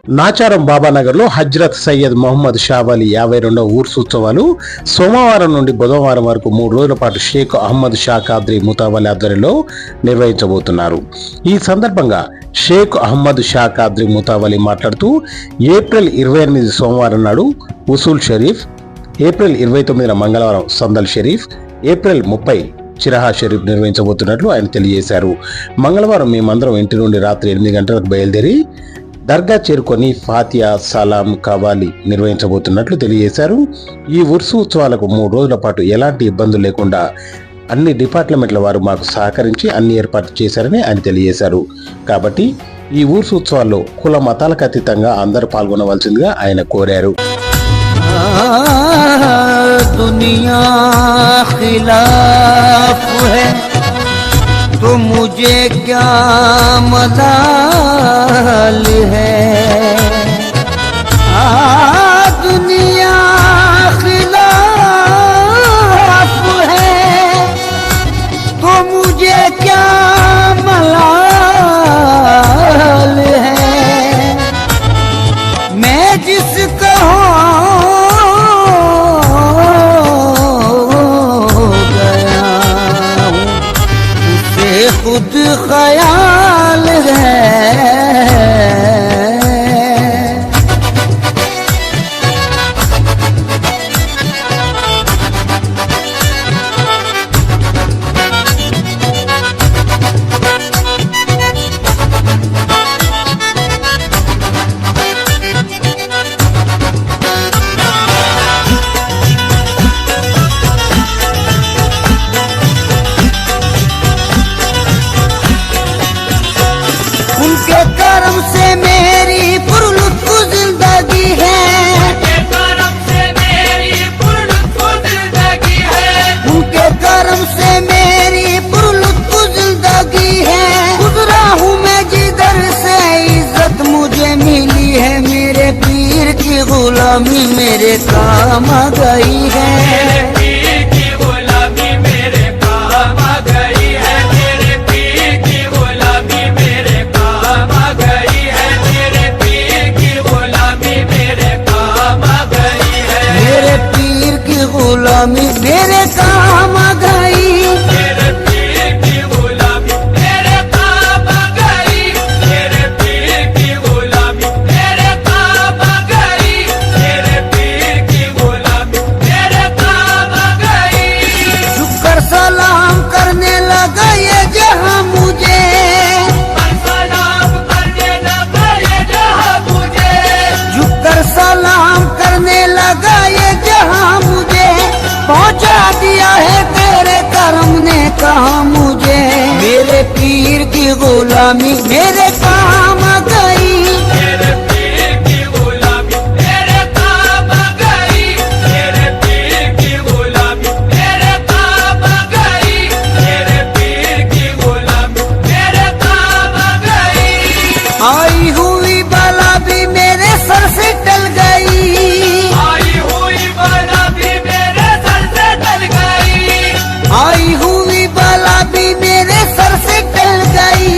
నాచారం బాబానగర్ లో హజ్రత్ సయ్యద్ మొహమ్మద్ షాబాలి 52వ ఊర్స్ ఉత్సవాలు సోమవారం నుండి బుధవారం వరకు 3 రోజుల పాటు షేక్ అహ్మద్ షా కాద్రి ముతావలి ఆధ్వర్యంలో నిర్వహించబోతున్నారు. ఈ సందర్భంగా షేక్ అహ్మద్ షా కాద్రి ముతావలి మాట్లాడుతూ ఏప్రిల్ 28 సోమవారం నాడు ఉసూల్ షరీఫ్, ఏప్రిల్ 29 మంగళవారం సందల్ షరీఫ్, ఏప్రిల్ 30 చిరహా షరీఫ్ నిర్వహించబోతున్నట్లు ఆయన తెలియజేశారు. మంగళవారం మేమందరం ఇంటి నుండి రాత్రి 8 గంటలకు బయలుదేరి దర్గా చేరుకొని ఫాతియా, సలాం, కవాలి నిర్వహించబోతున్నట్లు తెలియజేశారు. ఈ ఉర్సు ఉత్సవాలకు 3 రోజుల పాటు ఎలాంటి ఇబ్బందులు లేకుండా అన్ని డిపార్ట్మెంట్ల వారు మాకు సహకరించి అన్ని ఏర్పాట్లు చేశారని ఆయన తెలియజేశారు. కాబట్టి ఈ ఉర్సు ఉత్సవాల్లో కుల మతాలకు అతీతంగా అందరూ పాల్గొనవలసిందిగా ఆయన కోరారు. दुनिया खिलाफ है तो मुझे क्या मलाल है। दुनिया खिलाफ है तो मुझे क्या मलाल है। मैं जिसका खुद ख्याल है। उनके करम से मेरी पुरलुत्फ जिंदगी है, उनके करम से मेरी पुरलुत्फ जिंदगी है, उनके करम से मेरी पुरलुत्फ जिंदगी है। गुजरा हूँ मैं जिधर से इज्जत मुझे मिली है, मेरे पीर की गुलामी मेरे काम आ गई है। गुलामी मेरे काम आ गई, मेरे पीर की गुलामी मेरे काम आ गई, मेरे पीर की गुलामी मेरे काम आ गई, मेरे पीर की गुलामी मेरे काम आ गई। झुककर सलाम करने लगा ये जहां मुझे, सलाम करने लगा ये जहां मुझे, झुककर सलाम करने लगा ये जहां मुझे। पहुंचा दिया है तेरे करम ने कहा मुझे, मेरे पीर की गुलामी मेरे काम आ गई, मेरे पीर की गुलामी मेरे काम आ गई, मेरे पीर की गुलामी मेरे काम आ गई, मेरे पीर की गुलामी मेरे काम आ गई। आई हुई बला भी मेरे सर से टल गई, आई हुई बला भी आई हुई बला भी मेरे सर से टल गई।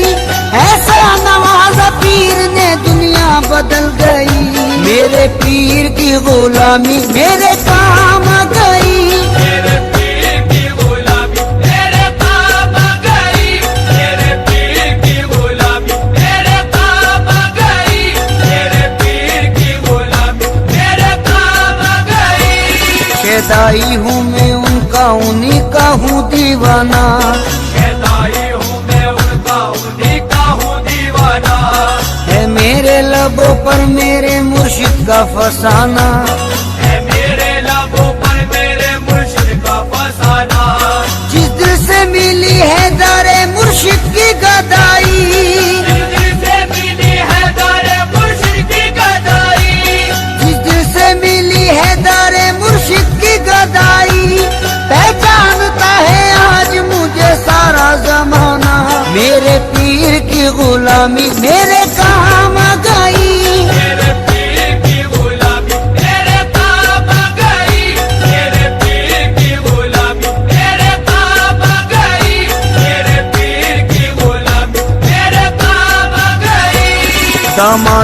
ऐसा नवाजा पीर ने दुनिया बदल गई, मेरे पीर की गुलामी मेरे काम आ गई, मेरे पीर की गुलामी मेरे काम आ गई, मेरे पीर की गुलामी मेरे काम आ गई, मेरे पीर की गुलामी मेरे काम आ गई। शेदाई हूँ मैं उनका, उन्हीं का हूँ दीवाना, शेदाई हूँ मैं उनका, उन्हीं का हूँ दीवाना। है मेरे लबों पर मेरे मुर्शिद का फसाना, है मेरे लबों पर मेरे मुर्शिद का फसाना। जिस दिल से मिली है दारे मुर्शिद की गदाई, जिस दिल से मिली है दारे मुर्शिद की गदाई, जिस दिल से मिली है दारे मुर्शिद की गदाई। पहचानता है आज मुझे सारा जमाना, मेरे पीर की गुलामी मेरे काम आ गई, मेरे पीर की गुलामी मेरे काम आ गई, मेरे पीर की गुलामी मेरे काम आ गई, मेरे पीर की गुलामी मेरे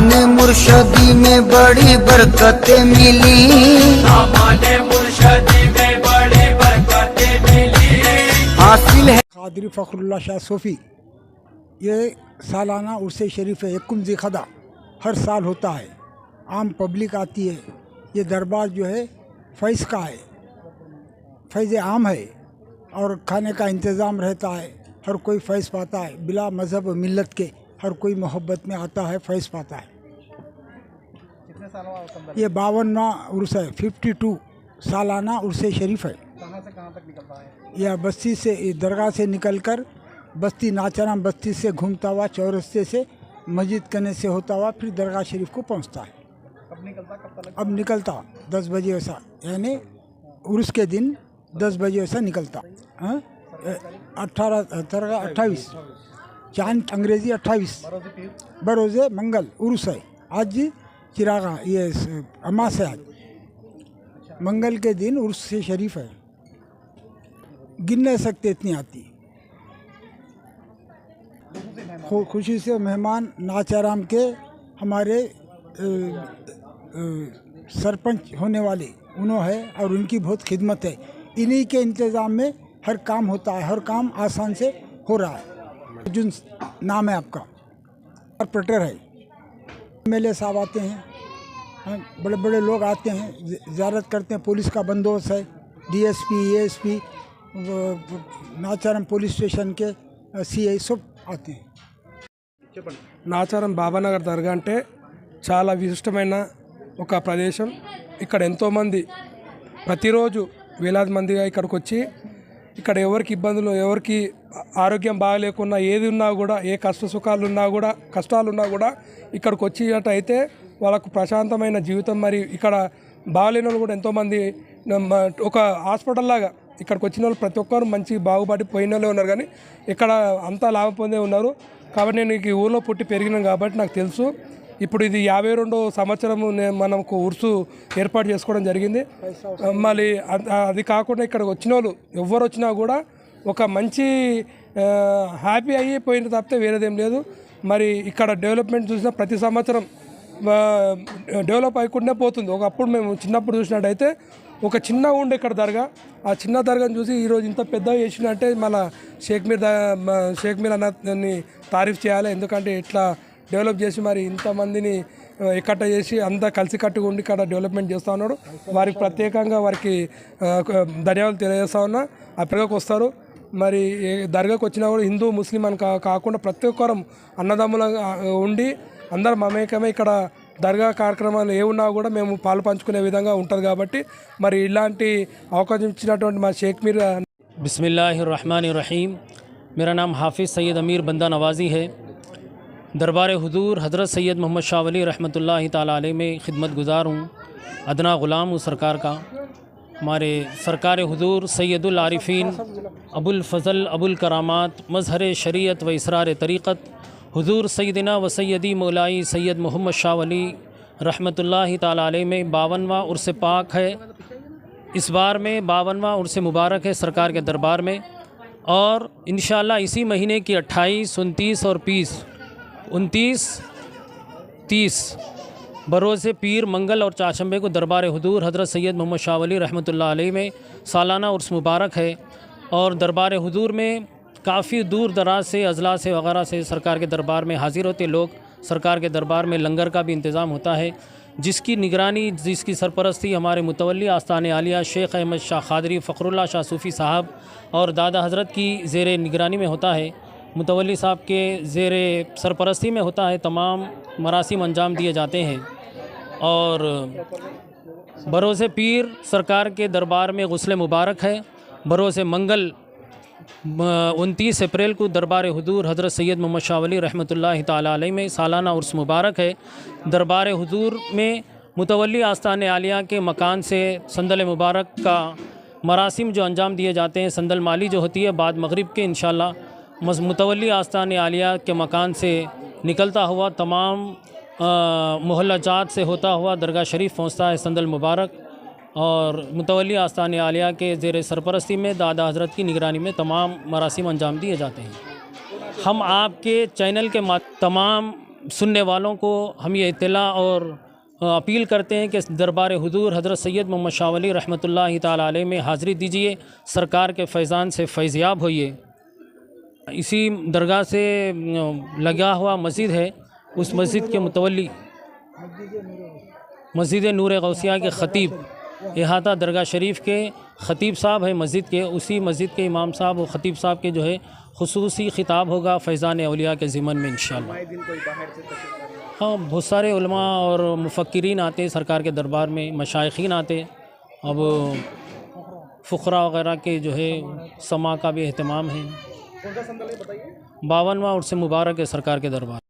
दामन मुर्शदी में बड़ी बरकतें मिली, दामन मुर्शदी में बड़ी बरकतें मिली। हासिल है कादरी फ़खरुल्लाह शाह सूफ़ी, ये सालाना उर्स शरीफ है, यकुम ज़िलक़दा हर साल होता है। आम पब्लिक आती है। ये दरबार जो है फैज़ का है, फैज़ आम है और खाने का इंतज़ाम रहता है। हर कोई फैज़ पाता है, बिला मज़हब व मिल्लत के हर कोई मोहब्बत में आता है, फैज़ पाता है। ये 52वां उर्स है, 52 सालाना उर्स शरीफ है। कहाँ से कहाँ तक निकलता है? यह बस्ती से, दरगाह से निकलकर बस्ती नाचाराम बस्ती से घूमता हुआ चौरस्ते से मस्जिद कने से होता हुआ फिर दरगाह शरीफ को पहुंचता है। कब निकलता, कब तक? अब निकलता 10 बजे ऐसा, यानी उर्स के दिन 10 बजे ऐसा निकलता। 28 चांद अंग्रेजी 28 बरोज़े मंगल उर्स है। आज चिरागा ये अमास है, आज मंगल के दिन उर्स से शरीफ है। गिन नहीं सकते इतनी आती। खुशी से मेहमान नाचाराम के हमारे सरपंच होने वाले उन्होंने है और उनकी बहुत खिदमत है। इन्हीं के इंतज़ाम में हर काम होता है, हर काम आसान से हो रहा है। अर्जुन नाम है आपका, कॉर्पोरेटर है। MLA साहब आते हैं, बड़े बड़े लोग आते हैं, ज़ियारत करते हैं। पुलिस का बंदोबस्त है, DSP ASP Nacharam police station के CI सब आते हैं। నాచారం బాబానగర్ దర్గా అంటే చాలా విశిష్టమైన ఒక ప్రదేశం. ఇక్కడ ఎంతోమంది ప్రతిరోజు వేలాది మందిగా ఇక్కడికి వచ్చి ఇక్కడ ఎవరికి ఇబ్బందులు, ఎవరికి ఆరోగ్యం బాగాలేకున్నా, ఏది ఉన్నా కూడా, ఏ కష్ట సుఖాలు ఉన్నా కూడా, కష్టాలు ఉన్నా కూడా ఇక్కడికి వచ్చినట్టయితే వాళ్ళకు ప్రశాంతమైన జీవితం. మరి ఇక్కడ బాగాలేని వాళ్ళు కూడా ఎంతోమంది ఒక హాస్పిటల్ లాగా ఇక్కడికి వచ్చిన వాళ్ళు ప్రతి ఒక్కరు మంచి బాగుపడి పోయిన వాళ్ళే ఉన్నారు, కానీ ఇక్కడ అంతా లాభం పొందే ఉన్నారు. కాబట్టి నేను ఈ ఊళ్ళో పుట్టి పెరిగినాను కాబట్టి నాకు తెలుసు. ఇప్పుడు ఇది 52వ సంవత్సరము మనకు ఉర్సు ఏర్పాటు చేసుకోవడం జరిగింది. మళ్ళీ అది కాకుండా ఇక్కడికి వచ్చిన వాళ్ళు ఎవరు వచ్చినా కూడా ఒక మంచి హ్యాపీ అయిపోయిన తప్పితే వేరేదేం లేదు. మరి ఇక్కడ డెవలప్మెంట్ చూసినా ప్రతి సంవత్సరం డెవలప్ అయికుండా పోతుంది. ఒకప్పుడు మేము చిన్నప్పుడు చూసినట్టయితే ఒక చిన్న ఉండే ఇక్కడ దర్గా, ఆ చిన్న దర్గాను చూసి ఈరోజు ఇంత పెద్దగా చేసినట్టే మళ్ళీ షేక్ మీర్ అన్నని తారీఫ్ చేయాలి. ఎందుకంటే ఇట్లా డెవలప్ చేసి మరి ఇంతమందిని ఎక్కట చేసి అంతా కలిసికట్టుగా ఉండి ఇక్కడ డెవలప్మెంట్ చేస్తూ ఉన్నాడు. వారికి ప్రత్యేకంగా వారికి ధన్యవాదాలు తెలియజేస్తా ఉన్నా. ఆ పిల్లలకు వస్తారు. మరి దర్గాకు వచ్చినా కూడా హిందూ ముస్లిం అని కాకుండా ప్రతి ఒక్కరం అన్నదమ్ముల ఉండి అందరం మమేకమే ఇక్కడ దర్గా కార్యక్రమాలు ఏ ఉన్నా కూడా మేము పాలు పంచుకునే విధంగా ఉంటుంది. కాబట్టి మరి ఇలాంటి అవకాశం ఇచ్చినటువంటి మా షేక్ మీర్ बिस्मिल्लाहिर्रहमानिर्रहीम। मेरा नाम हाफिज़ सैयद अमीर बंदा नवाज़ी है। दरबार हुजूर हज़रत सैयद मोहम्मद शाह वली रहमतुल्लाहि ताला अलैह में ख़िदमत गुज़ार हूँ, अदना ग़ुलाम हूँ सरकार का। हमारे सरकार हुजूर सैयदुल आरिफ़ीन अबुल फ़ज़ल अबुल करामात मज़हर शरीयत व इसरार तरीक़त हुजूर सैयदना व सैयदी मौलाई सैयद मोहम्मद शाह वली रहमतुल्लाहि ताला अलैह में 52वां उर्स पाक है। इस बार में 52वां उर्स मुबारक है सरकार के दरबार में, और इंशाअल्लाह इसी महीने की 28, 29 और 30 बरोज़े पीर मंगल और चाशंबे को दरबार हुजूर हज़रत सैयद मोहम्मद शाह वली रहमतुल्लाह अलैह में सालाना उर्स मुबारक है। और दरबार हुजूर में काफ़ी दूर दराज से, अजला से वगैरह से सरकार के दरबार में हाज़िर होते लोग। सरकार के दरबार में लंगर का भी इंतज़ाम होता है, जिसकी निगरानी, जिसकी सरपरस्ती हमारे मुतवल्ली आस्तान आलिया शेख अहमद शाह कादरी फ़खरुल्लाह शाह सूफ़ी साहब और दादा हज़रत की ज़ेर निगरानी में होता है। मुतवल्ली साहब के ज़ेर सरपरस्ती में होता है, तमाम मरासिम अंजाम दिए जाते हैं। और बरोज़े पीर सरकार के दरबार में गुस्ल मुबारक है। बरोज़े मंगल 29 अप्रैल को दरबार हुजूर हज़रत सैयद मोहम्मद शाह वली रहमतुल्लाहि ताला अलैह में सालाना उर्स मुबारक है। दरबार हुजूर में मुतवल्ली आस्तान आलिया के मकान से संदल मुबारक का मरासिम जो अंजाम दिए जाते हैं, संदल माली जो होती है बाद मगरिब के इंशाअल्लाह मुतवल्ली आस्तान आलिया के मकान से निकलता हुआ तमाम मोहल्ला जात से होता हुआ दरगाह शरीफ पहुँचता है संदल मुबारक। और मुतवल्ली आस्तान आलिया के ज़ेर सरपरस्ती में दादा हज़रत की निगरानी में तमाम मरासिम अंजाम दिए जाते हैं। हम आपके चैनल के तमाम सुनने वालों को हम ये इत्तला और अपील करते हैं कि दरबार हुजूर हज़रत सैयद मोहम्मद शाह वली रहमतुल्लाहि ताला अलैह में हाज़िरी दीजिए, सरकार के फैज़ान से फैज़याब होइए। इसी दरगाह से लगा हुआ मस्जिद है, उस मस्जिद के मुतवल्ली मस्जिद नूर गौसिया के ख़तीब, इहाता दरगाह शरीफ के ख़तीब साहब है मस्जिद के, उसी मस्जिद के इमाम साहब और ख़तीब साहब के जो है खुसूसी ख़िताब होगा फैज़ान औलिया के ज़िमन में इंशाअल्लाह। हाँ, बहुत सारे उलमा और मुफ़क्किरीन आते सरकार के दरबार में, मशाइखीन आते। अब फ़ुक़रा वग़ैरह के जो है समा का भी अहतमाम है। 52वां उर्स मुबारक है सरकार के दरबार।